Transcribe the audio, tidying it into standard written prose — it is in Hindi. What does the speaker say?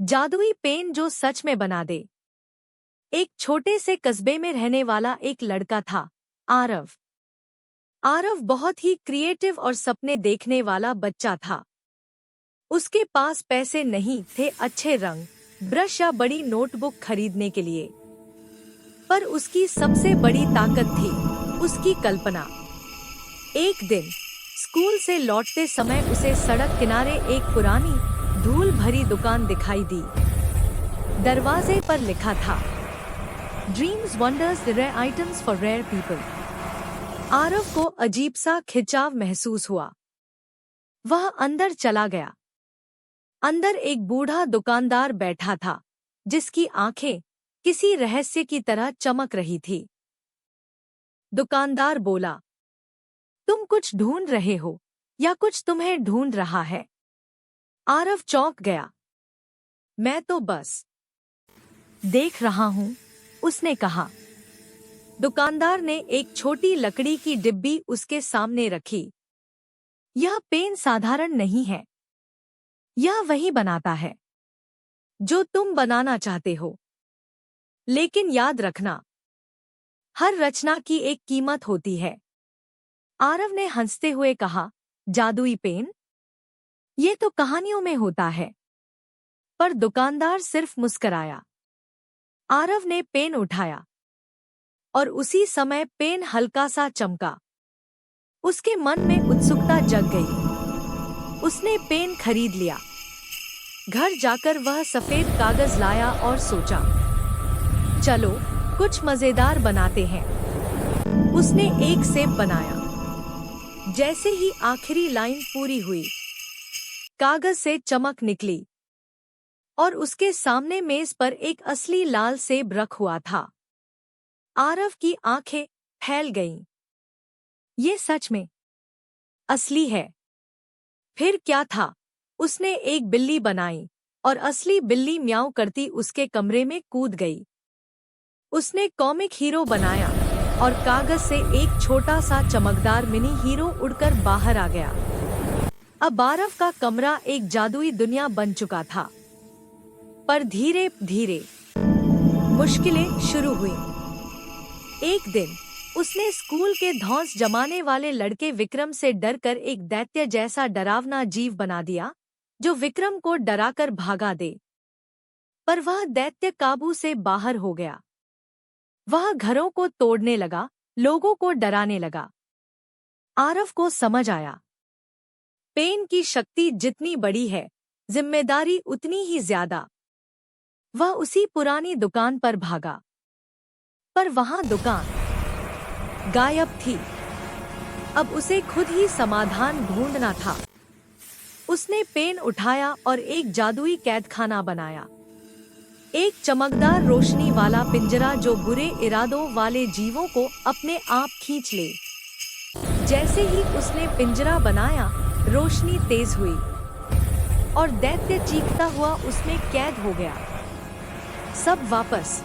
जादुई पेन जो सच में बना दे। एक छोटे से कस्बे में रहने वाला एक लड़का था, आरव। आरव बहुत ही क्रिएटिव और सपने देखने वाला बच्चा था। उसके पास पैसे नहीं थे अच्छे रंग, ब्रश या बड़ी नोटबुक खरीदने के लिए, पर उसकी सबसे बड़ी ताकत थी उसकी कल्पना। एक दिन स्कूल से लौटते समय उसे सड़क किनारे एक पुरानी धूल भरी दुकान दिखाई दी। दरवाजे पर लिखा था, dreams wonders rare items for rare people. Aarav को अजीब सा खिंचाव महसूस हुआ। वह अंदर चला गया। अंदर एक बूढ़ा दुकानदार बैठा था, जिसकी आंखें किसी रहस्य की तरह चमक रही थी। दुकानदार बोला, तुम कुछ ढूंढ रहे हो या कुछ तुम्हें ढूंढ रहा है? आरव चौंक गया। मैं तो बस देख रहा हूं, उसने कहा। दुकानदार ने एक छोटी लकड़ी की डिब्बी उसके सामने रखी। यह पेन साधारण नहीं है, यह वही बनाता है जो तुम बनाना चाहते हो। लेकिन याद रखना, हर रचना की एक कीमत होती है। आरव ने हंसते हुए कहा, जादुई पेन? ये तो कहानियों में होता है। पर दुकानदार सिर्फ मुस्कराया। आरव ने पेन उठाया और उसी समय पेन हल्का सा चमका। उसके मन में उत्सुकता जग गई। उसने पेन खरीद लिया। घर जाकर वह सफेद कागज लाया और सोचा, चलो कुछ मजेदार बनाते हैं। उसने एक सेब बनाया। जैसे ही आखिरी लाइन पूरी हुई, कागज से चमक निकली और उसके सामने मेज पर एक असली लाल सेब रख हुआ था। आरव की आंखें फैल गईं। ये सच में असली है। फिर क्या था? उसने एक बिल्ली बनाई और असली बिल्ली म्याऊं करती उसके कमरे में कूद गई। उसने कॉमिक हीरो बनाया और कागज से एक छोटा सा चमकदार मिनी हीरो उड़कर बाहर आ गया। अब आरव का कमरा एक जादुई दुनिया बन चुका था। पर धीरे धीरे मुश्किलें शुरू हुई। एक दिन उसने स्कूल के धौंस जमाने वाले लड़के विक्रम से डरकर एक दैत्य जैसा डरावना जीव बना दिया, जो विक्रम को डराकर भागा दे। पर वह दैत्य काबू से बाहर हो गया। वह घरों को तोड़ने लगा, लोगों को डराने लगा। आरव को समझ आया, पेन की शक्ति जितनी बड़ी है, जिम्मेदारी उतनी ही ज्यादा। वह उसी पुरानी दुकान पर भागा, पर वहां दुकान गायब थी। अब उसे खुद ही समाधान ढूंढना था। उसने पेन उठाया और एक जादुई कैदखाना बनाया। एक चमकदार रोशनी वाला पिंजरा जो बुरे इरादों वाले जीवों को अपने आप खींच ले। जैसे ही उसने पिंजरा बनाया, रोशनी तेज हुई और दैत्य चीखता हुआ उसमें कैद हो गया। सब वापस